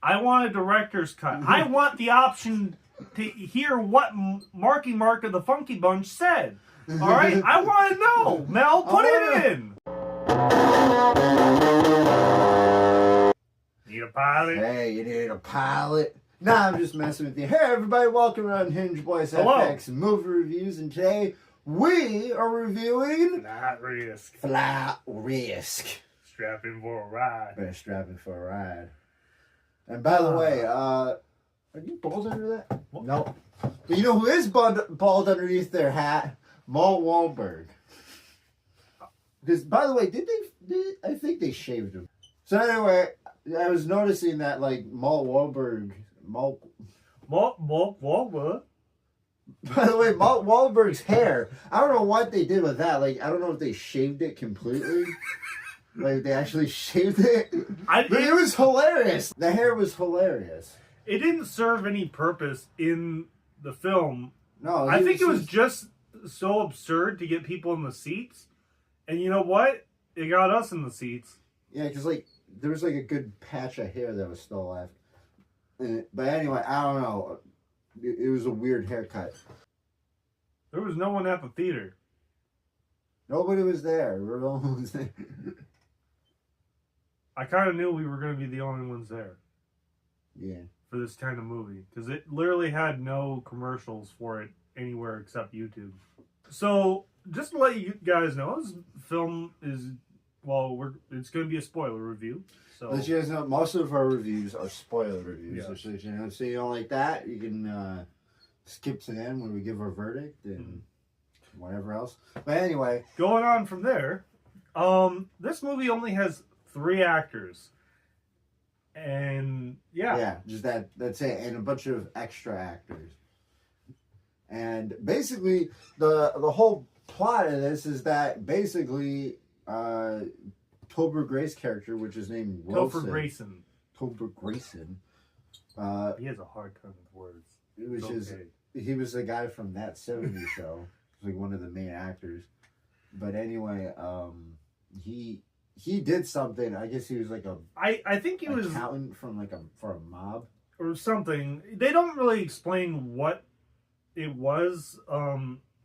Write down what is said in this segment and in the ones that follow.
I want a director's cut. I want the option to hear what Marky Mark of the Funky Bunch said. All right? I want to know. Mel, put it in. Need a pilot? Hey, you need a pilot? Nah, I'm just messing with you. Hey, everybody, welcome to Unhinged Boys Hello. FX movie reviews, and today we are reviewing Flat Risk. Flat Risk. Strap in for a ride. Better strap in for a ride. And by the way, are you bald under that? What? No. But you know who is bald underneath their hat? Mal Wahlberg. Because, by the way, I think they shaved him. So anyway, I was noticing that, like, Mal Wahlberg... By the way, Mal Wahlberg's hair, I don't know what they did with that. Like, I don't know if they shaved it completely. Like, they actually shaved it. But it was hilarious. The hair was hilarious. It didn't serve any purpose in the film. No, I think it was just so absurd to get people in the seats. And you know what? It got us in the seats. Yeah, because, like, there was, like, a good patch of hair that was still left. But anyway, I don't know. It was a weird haircut. There was no one at the theater. Nobody was there. Everyone was there. I kind of knew we were going to be the only ones there. Yeah. For this kind of movie. Because it literally had no commercials for it anywhere except YouTube. So, just to let you guys know, this film is, it's going to be a spoiler review. So, let you guys know, most of our reviews are spoiler reviews. Yeah. So you don't like that, you can skip to the end when we give our verdict and whatever else. But anyway. Going on from there, this movie only has 3 actors. And, yeah, just that's it. And a bunch of extra actors. And basically, the whole plot of this is that basically... Topher Grace's character, which is named Wilson. Topher Grayson. He has a hard time with words. He was the guy from That 70s Show. Like one of the main actors. But anyway, he did something. I guess he was like I think he was accountant from for a mob or something. They don't really explain what it was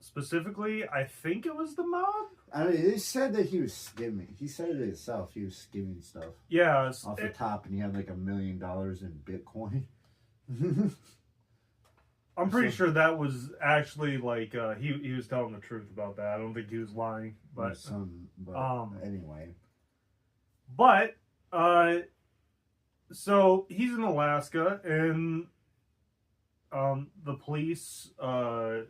specifically. I think it was the mob. I mean, they said that he was skimming. He said it himself. He was skimming stuff. Yeah. Off the top, and he had like $1 million in Bitcoin. I'm pretty sure that was actually like he was telling the truth about that. I don't think he was lying. But anyway. But so he's in Alaska, and the police go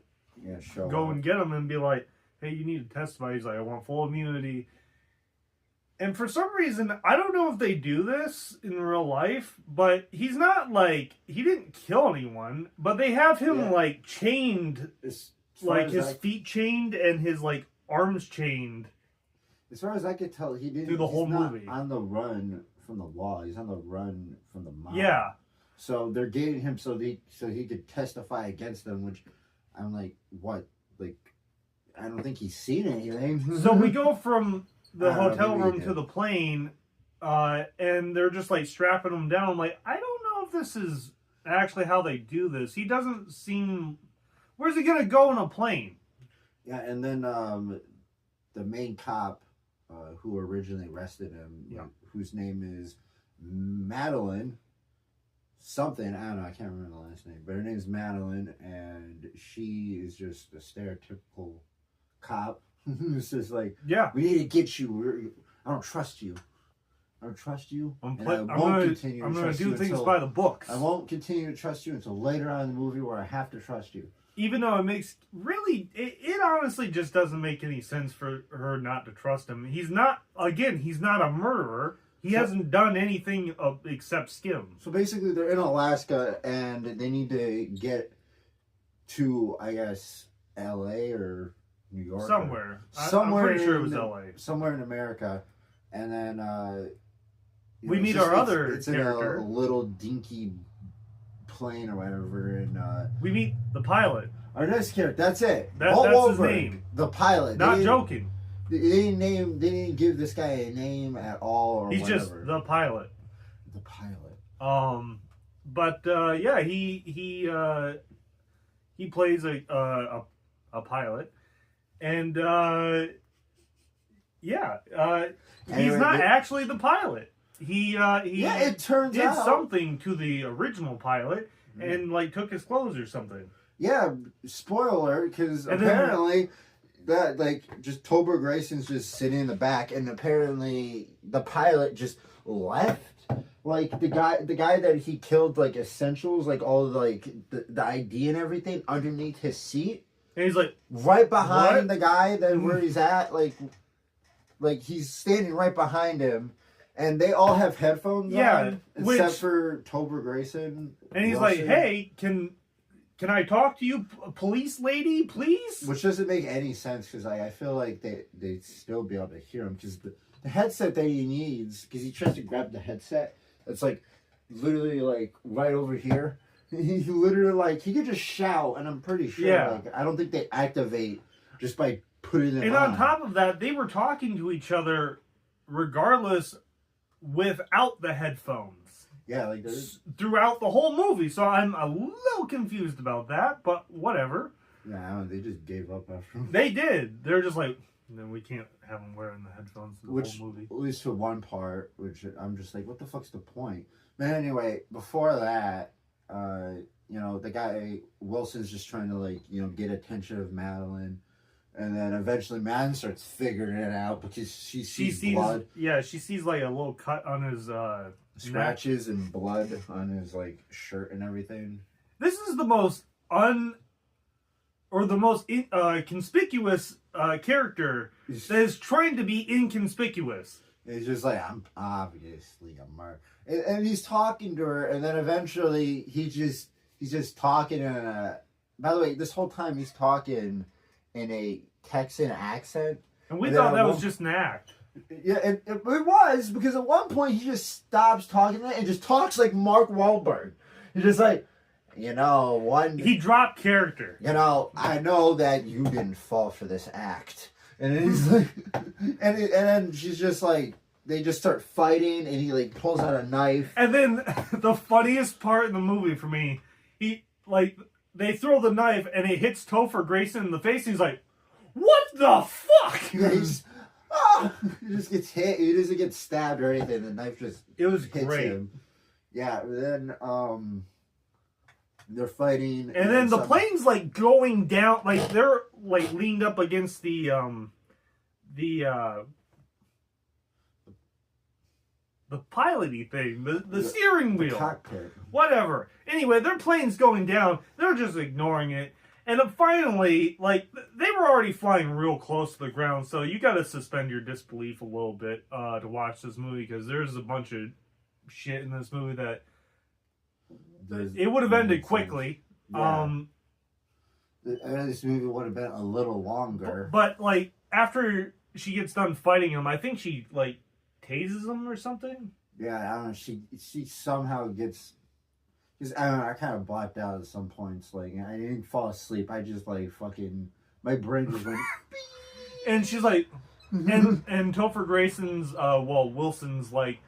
and get him and be like, hey, you need to testify. He's like, I want full immunity. And for some reason, I don't know if they do this in real life, but he's not like, he didn't kill anyone, but they have him like chained, like his feet chained and his like arms chained. As far as I could tell, he didn't. Through the whole movie. On the run from the law. He's on the run from the mob. Yeah. So they're getting him so he could testify against them, which I'm like, what? Like, I don't think he's seen anything. So we go from the hotel room to the plane, and they're just like strapping him down. I'm like, I don't know if this is actually how they do this. He doesn't seem. Where's he gonna go in a plane? Yeah, and then the main cop who originally arrested him, whose name is Madeline something, I don't know, I can't remember the last name, but her name's Madeline, and she is just a stereotypical cop. It's just like, we need to get you. I don't trust you. I don't trust you. I'm going to do things by the books. I won't continue to trust you until later on in the movie where I have to trust you. Even though it honestly just doesn't make any sense for her not to trust him. He's not a murderer. He hasn't done anything except skim. So basically, they're in Alaska, and they need to get to, I guess, L.A. or New York. Somewhere. I'm pretty sure it was L.A. Somewhere in America. And then... we meet our other it's character. In a little dinky plane or whatever, and... we meet the pilot. Our next character, that's it. That's his name. The pilot. Not joking. They didn't give this guy a name at all or He's whatever. just the pilot. The pilot. Yeah, he plays a pilot, and he's not actually the pilot. He it turns did out something to the original pilot and like took his clothes or something. Yeah, spoiler, because apparently that like just Topher Grayson's just sitting in the back, and apparently the pilot just left. Like the guy that he killed, like essentials, like all like the ID and everything underneath his seat. And he's like right behind the guy that where he's at, like he's standing right behind him, and they all have headphones on, except for Topher Grayson. And he's like, "Hey, can I talk to you, police lady, please?" Which doesn't make any sense because I feel like they'd still be able to hear him because the headset that he needs, because he tries to grab the headset, it's like literally like right over here. He literally like he could just shout, and I'm pretty sure like I don't think they activate just by putting it on. And on top of that, they were talking to each other regardless without the headphones. Yeah, like throughout the whole movie. So I'm a little confused about that, but whatever. Yeah, they just gave up after. They did. They're just like, no, we can't have them wearing the headphones the whole movie. At least for one part, which I'm just like, what the fuck's the point? But anyway, before that, the guy Wilson's just trying to like, get attention of Madeline. And then eventually Madeline starts figuring it out because she sees blood. Yeah, she sees like a little cut on his scratches and blood on his like shirt and everything. This is the most conspicuous character that is trying to be inconspicuous. He's just like, I'm obviously a murderer. And he's talking to her, and then eventually he's just talking in a... By the way, this whole time he's talking in a Texan accent. And we thought that was just an act. Yeah, it was, because at one point he just stops talking and just talks like Mark Wahlberg. He's just like, he dropped character. I know that you didn't fall for this act. And then he's like, and then she's just like, they just start fighting, and he like pulls out a knife. And then the funniest part in the movie for me, they throw the knife and it hits Topher Grayson in the face. And he's like, "What the fuck?" Yeah, he just gets hit. He doesn't get stabbed or anything. The knife just hits great. him. Yeah. Then they're fighting, and then the plane's like going down. Like they're like leaned up against the piloty thing, the steering wheel, cockpit, whatever. Anyway, their plane's going down. They're just ignoring it, and then finally, like they were already flying real close to the ground, so you got to suspend your disbelief a little bit to watch this movie because there's a bunch of shit in this movie that it would have ended quickly. Yeah. This movie would have been a little longer, but like after she gets done fighting him, I think she like tases him or something. Yeah, I don't know. She somehow gets. Because I don't know. I kind of blacked out at some points. Like I didn't fall asleep. I just like fucking. My brain just went. And she's like, and Topher Grayson's Wilson's like,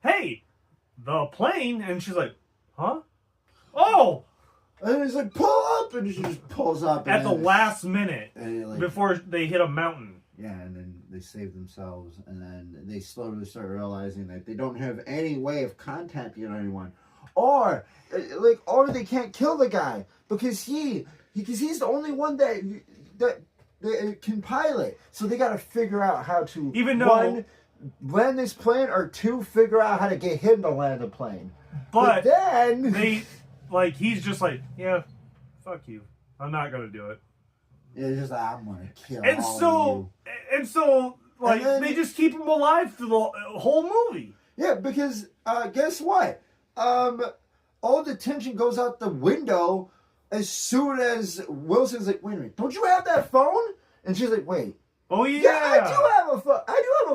"Hey, the plane," and she's like, "Huh? Oh!" And he's like, "Pull up," and she just pulls up at the last minute like, before they hit a mountain. Yeah, and then they save themselves, and then they slowly start realizing that they don't have any way of contacting anyone, or they can't kill the guy because he's the only one that can pilot. So they got to figure out how to one, land this plane, or two, figure out how to get him to land the plane. But then he's just like, yeah, fuck you, I'm not gonna do it. It's just like, I'm gonna kill all of you. And so, they just keep him alive through the whole movie. Yeah, because guess what? All the tension goes out the window as soon as Wilson's like, "Wait a minute, don't you have that phone?" And she's like, "Wait. Oh yeah, I do have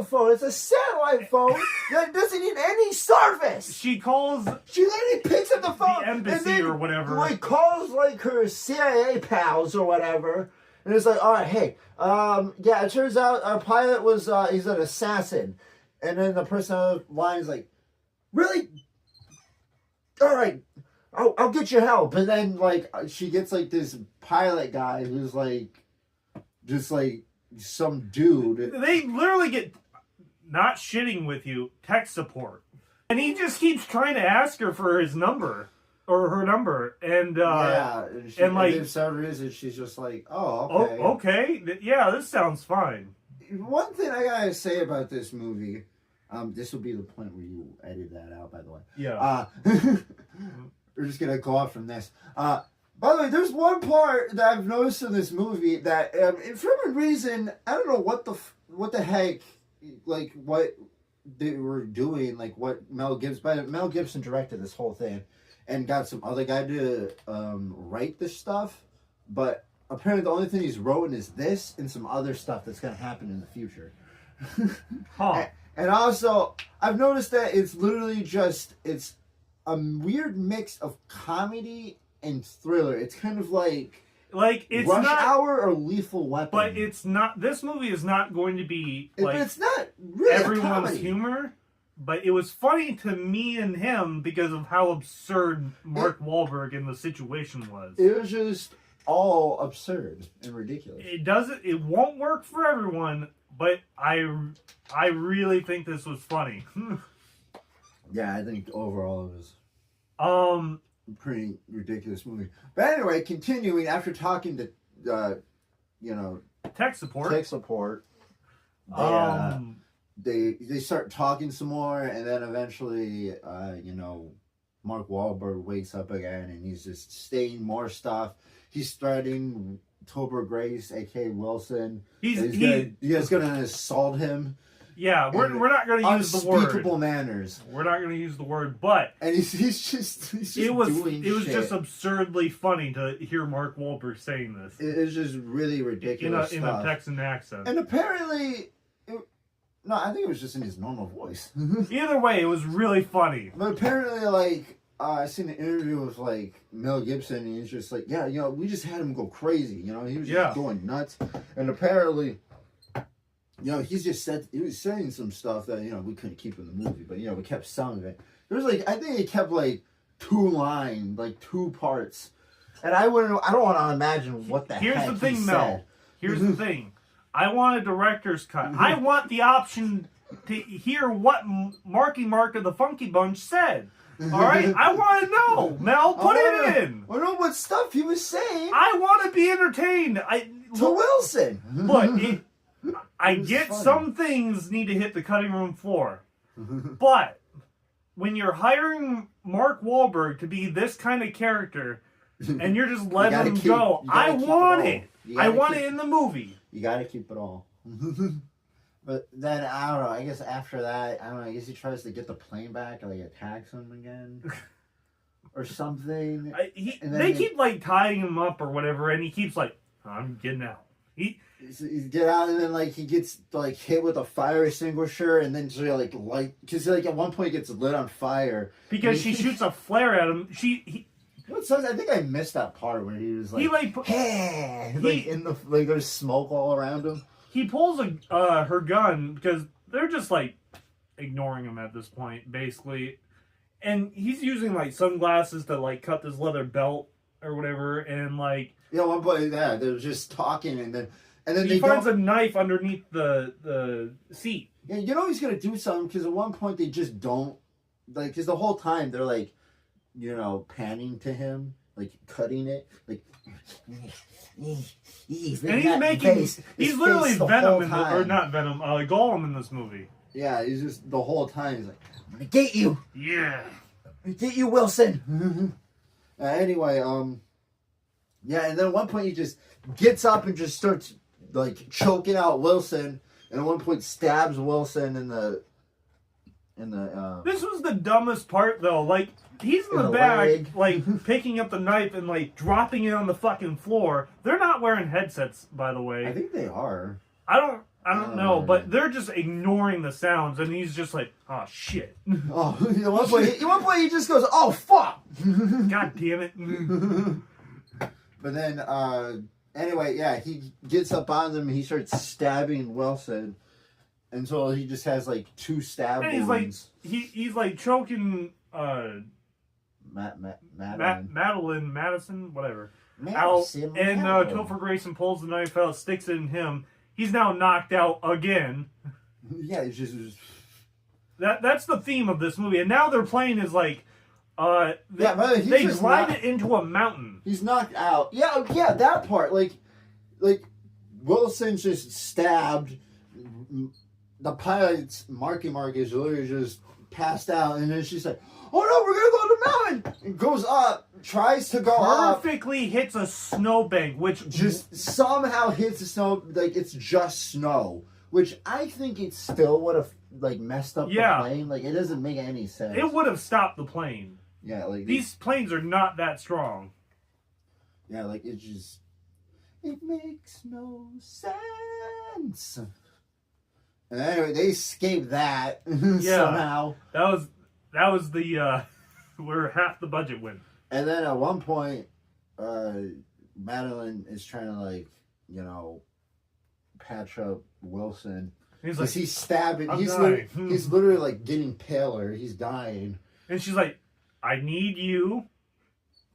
a phone. It's a satellite phone that doesn't need any service." She literally picks up the phone, the embassy and then, or whatever. Like calls like her CIA pals or whatever, and it's like, "All right, hey, it turns out our pilot was he's an assassin," and then the person on the line is like, "Really? all right, I'll get you help. And then like she gets like this pilot guy who's like just like some dude. They literally get, not shitting with you, tech support. And he just keeps trying to ask her for his number. Or her number. And and like for some reason she's just like, oh, okay. Oh, okay. Yeah, this sounds fine. One thing I gotta say about this movie, this will be the point where you edit that out, by the way. Yeah. We're just gonna go off from this. By the way, there's one part that I've noticed in this movie that, for some reason, I don't know what the heck, like what they were doing, like what Mel Gibson directed this whole thing, and got some other guy to write this stuff, but apparently the only thing he's written is this and some other stuff that's gonna happen in the future. Huh. And also, I've noticed that it's literally it's a weird mix of comedy and thriller. It's kind of like it's Rush not, Hour or Lethal Weapon. But it's not. This movie is not going to be like it's not really everyone's humor. But it was funny to me and him because of how absurd Mark Wahlberg in the situation was. It was just all absurd and ridiculous. It won't work for everyone, but I really think this was funny. Yeah, I think overall it was a pretty ridiculous movie. But anyway, continuing after talking to tech support. They start talking some more, and then eventually, Mark Wahlberg wakes up again, and he's just saying more stuff. He's threatening Topher Grace, a.k.a. Wilson. He's gonna assault him. Yeah, we're not going to use the word. Unspeakable manners. We're not going to use the word, but and he's just it was doing it was shit. just absurdly funny to hear Mark Wahlberg saying this. It's just really ridiculous in a Texan accent. And apparently, I think it was just in his normal voice. Either way, it was really funny. But apparently, I seen an interview with Mel Gibson, and he's just like, yeah, we just had him go crazy. He was just going nuts, and apparently. He was saying some stuff that, we couldn't keep in the movie, but, we kept some of it. There was, I think he kept, 2 parts. And I don't want to imagine what the heck Here's the thing, he Mel. said. Here's the thing. I want a director's cut. I want the option to hear what Marky Mark of the Funky Bunch said. All right? I want to know. Mel, put it in. I know what stuff he was saying. I want to be entertained. To Wilson. But I get funny. Some things need to hit the cutting room floor. But when you're hiring Mark Wahlberg to be this kind of character and you're just letting him go, I want it. I want it in the movie. You gotta keep it all. But then, I don't know, I guess after that, I guess he tries to get the plane back and attacks him again. Or something. They keep tying him up or whatever, and he keeps I'm getting out. He get out, and then he gets hit with a fire extinguisher, and then because at one point he gets lit on fire because she shoots a flare at him. I think I missed that part where he was there's smoke all around him. He pulls her gun because they're just ignoring him at this point, basically, and he's using sunglasses to cut this leather belt or whatever, and one point they're just talking, and then he finds a knife underneath the seat. Yeah, he's gonna do something because at one point they just don't because the whole time they're panning to him, cutting it, and he's literally Venom or not Venom, Gollum in this movie. Yeah, he's just the whole time he's I'm gonna get you. Yeah, I'm gonna get you, Wilson. Anyway, and then at one point he just gets up and just starts choking out Wilson, and at one point stabs Wilson in the. This was the dumbest part though. He's in the back, picking up the knife and dropping it on the fucking floor. They're not wearing headsets, by the way. I think they are. I don't know, but they're just ignoring the sounds, and he's just oh shit. Oh, at one point he just goes, oh fuck. God damn it. But then, anyway, he gets up on them and he starts stabbing Wilson until he just has 2 stab wounds. He's choking Madeline. Madison, whatever. Madison, and Topher Grayson pulls the knife out, sticks it in him. He's now knocked out again. Yeah, it's just that's the theme of this movie. And now they're playing is like, they slide it into a mountain. He's knocked out. Yeah, that part. Like Wilson's just stabbed. The pilot's Marky Mark is literally just passed out, and then she's like, "Oh no, we're gonna go to the mountain!" And goes up, tries to go perfectly hits a snowbank, which just somehow hits the snow. Like it's just snow, which I think it still would have like messed up the plane. Like it doesn't make any sense. It would have stopped the plane. Yeah, like these planes are not that strong. Yeah, like it makes no sense. And anyway, they escaped that somehow. That was the where half the budget went. And then at one point, Madeline is trying to patch up Wilson. He's like, he's stabbing. He's literally like getting paler. He's dying. And she's like, I need you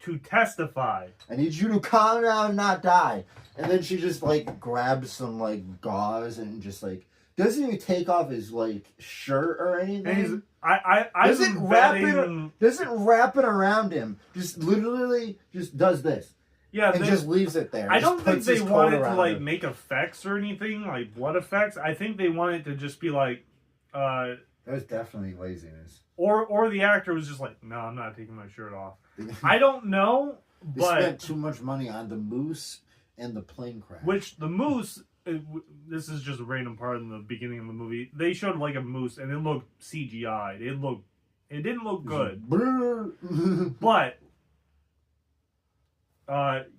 to testify. I need you to calm down and not die. And then she just like grabs some like gauze and just like doesn't even take off his like shirt or anything. Doesn't wrap it around him. Just literally just does this. Yeah, and just leaves it there. I don't think they wanted to like make effects or anything, like blood effects. I think they wanted to just be like that was definitely laziness. Or the actor was just like, no, I'm not taking my shirt off. I don't know, but they spent too much money on the moose and the plane crash. Which the moose, this is just a random part in the beginning of the movie. They showed like a moose and it looked CGI. It didn't look good. But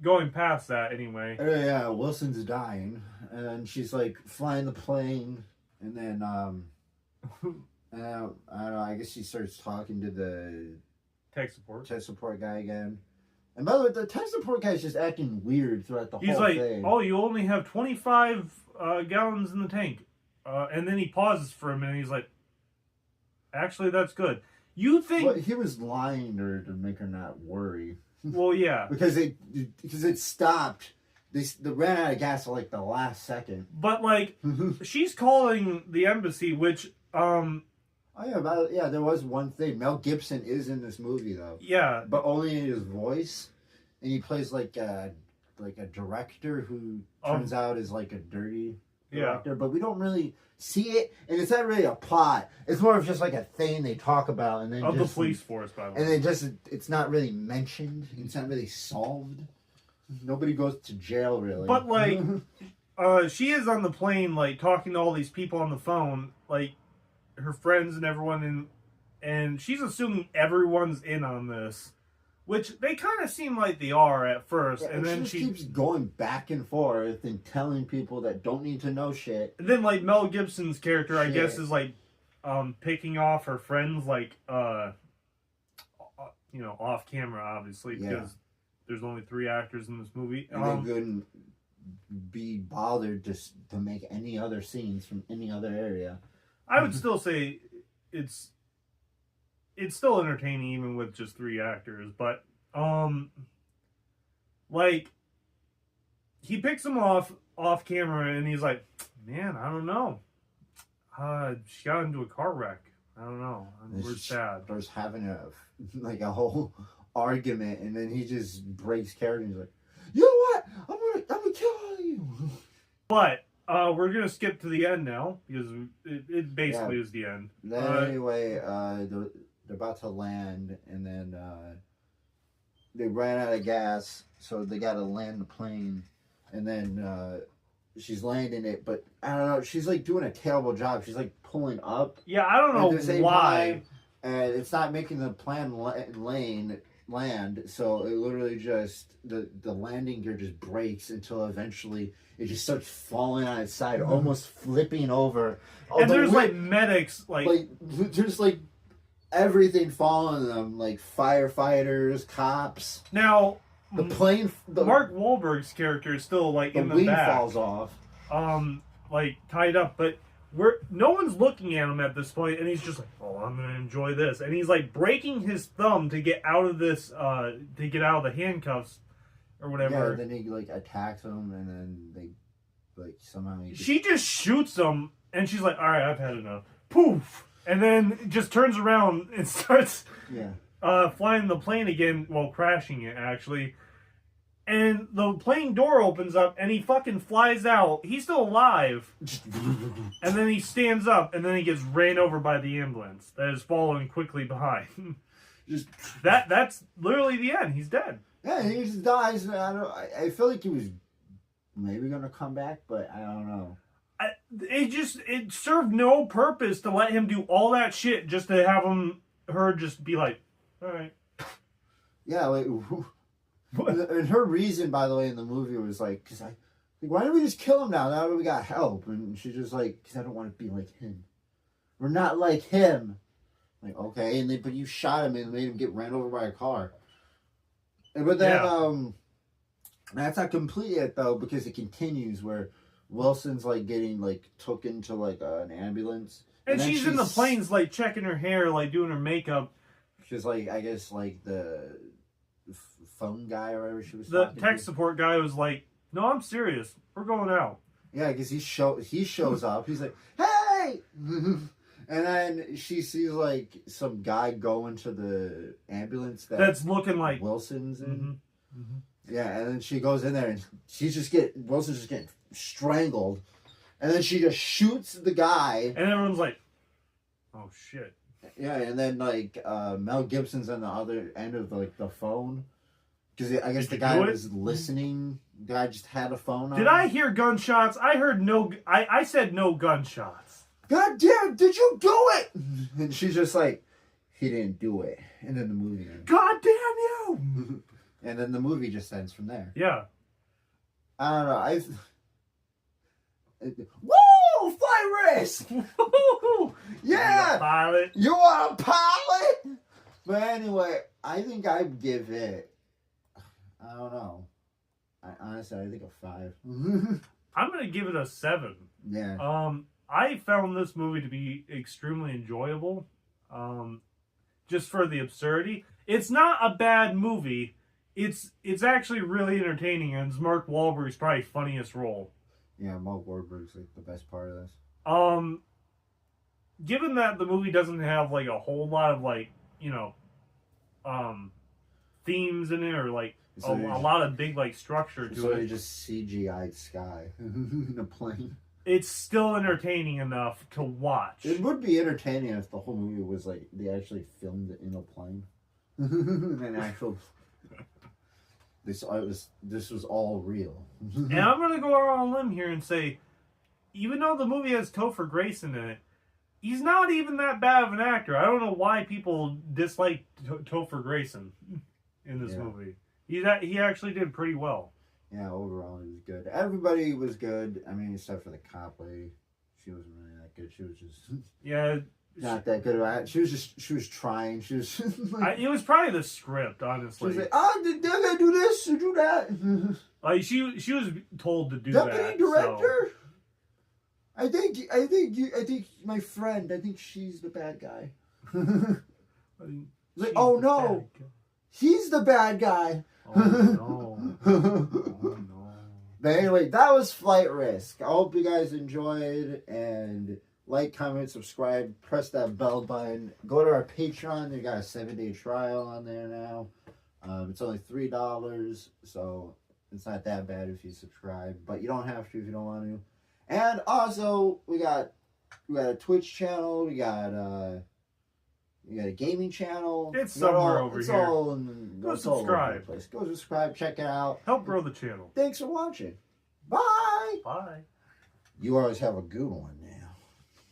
going past that anyway. Yeah, Wilson's dying, and she's like flying the plane, and then I don't know. I guess she starts talking to the tech support guy again. And by the way, the tech support guy is just acting weird throughout the whole thing. He's like, "Oh, you only have 25 gallons in the tank," and then he pauses for a minute. He's like, "Actually, that's good." You think? Well, he was lying to her to make her not worry. Well, yeah, because it stopped. They ran out of gas at like the last second. But like, she's calling the embassy, which there was one thing. Mel Gibson is in this movie though. Yeah, but only in his voice, and he plays like a director who turns out is like a dirty director. But we don't really see it, and it's not really a plot. It's more of just like a thing they talk about, and then the police force, by the way. And it's not really mentioned. It's not really solved. Nobody goes to jail really. But like, she is on the plane, like talking to all these people on the phone, like her friends and everyone, and she's assuming everyone's in on this, which they kind of seem like they are at first, and then she keeps going back and forth and telling people that don't need to know shit. And then like Mel Gibson's character, I guess, is like picking off her friends, like off camera, obviously, because there's only 3 actors in this movie. And they couldn't be bothered to make any other scenes from any other area. I would still say it's still entertaining even with just 3 actors, but like he picks them off camera and he's like, man, I don't know. She got into a car wreck. I don't know. We're sad. Starts having a whole argument, and then he just breaks character and he's like, you know what? I'm gonna kill you. But we're gonna skip to the end now because it basically is the end. Then anyway, they're about to land, and then they ran out of gas, so they got to land the plane, and then she's landing it, but I don't know. She's like doing a terrible job. She's like pulling up. Yeah, I don't know why. And it's not making the plane land, so it literally just the landing gear just breaks until eventually it just starts falling on its side, almost flipping over. And there's like medics, like there's like everything following them, like firefighters, cops. Now the plane, Mark Wahlberg's character is still like in the wing back. Falls off, like tied up, but no one's looking at him at this point, and he's just like, "Oh, I'm gonna enjoy this," and he's like breaking his thumb to get out of this, to get out of the handcuffs or whatever. Yeah, and then he like attacks him, and then they like somehow she just shoots him, and she's like, "All right, I've had enough." Poof, and then just turns around and starts flying the plane again, well, crashing it actually. And the plane door opens up, and he fucking flies out. He's still alive. And then he stands up, and then he gets ran over by the ambulance that is following quickly behind. That's literally the end. He's dead. Yeah, he just dies. I feel like he was maybe gonna come back, but I don't know. It served no purpose to let him do all that shit just to have her just be like, all right. Yeah, like. And her reason, by the way, in the movie was like, why don't we just kill him now? Now that we got help. And she's just like, because I don't want to be like him. We're not like him. Like, okay, but you shot him and made him get ran over by a car. But then, that's not complete yet though, because it continues where Wilson's like getting like took into like an ambulance, and she's in the planes like checking her hair, like doing her makeup. She's like, I guess like the phone guy or whatever she was the talking tech to. Support guy was like, "No, I'm serious. We're going out." Yeah, because he shows up. He's like, "Hey!" And then she sees like some guy go into the ambulance that's looking like Wilson's in. Yeah, and then she goes in there and Wilson's just getting strangled, and then she just shoots the guy, and everyone's like, "Oh shit!" Yeah, and then like Mel Gibson's on the other end of like the phone. Because I guess the guy was listening. The guy just had a phone on. Did I hear gunshots? I heard no. I said no gunshots. God damn! Did you do it? And she's just like, he didn't do it. And then the movie ends. God damn you! And then the movie just ends from there. Yeah. I don't know. Woo! Flight risk. Woo! Yeah. Pilot. You want a pilot? But anyway, I think I'd give it. I don't know. Honestly, I think a 5. I'm gonna give it a 7. Yeah. I found this movie to be extremely enjoyable. Just for the absurdity. It's not a bad movie. It's actually really entertaining, and it's Mark Wahlberg's probably funniest role. Yeah, Mark Wahlberg's like the best part of this. Given that the movie doesn't have like a whole lot of like, themes in it or like a lot of big like structure to it. So you just CGI'd sky in a plane. It's still entertaining enough to watch. It would be entertaining if the whole movie was like they actually filmed it in a plane. An actual. This was all real. And I'm gonna go out on a limb here and say, even though the movie has Topher Grace in it, he's not even that bad of an actor. I don't know why people dislike Topher Grayson in this movie. He actually did pretty well. Yeah, overall he was good. Everybody was good. I mean, except for the cop lady. She wasn't really that good. She was just not that good about it. She was trying. She was like, it was probably the script, honestly. She was like, "Oh, did I do this or do that?" Like she was told to do Deputy that. director. So. I think my friend. I think she's the bad guy. Like, oh no, he's the bad guy. Oh no. Oh no. But anyway, that was Flight Risk. I hope you guys enjoyed, and like, comment, subscribe, press that bell button. Go to our Patreon. They got a 7-day trial on there now. It's only $3, so it's not that bad if you subscribe, but you don't have to if you don't want to. And also, we got a Twitch channel. We got a gaming channel. It's somewhere over here. Go subscribe. Go subscribe. Check it out. Help grow the channel. Thanks for watching. Bye. Bye. You always have a good one, man.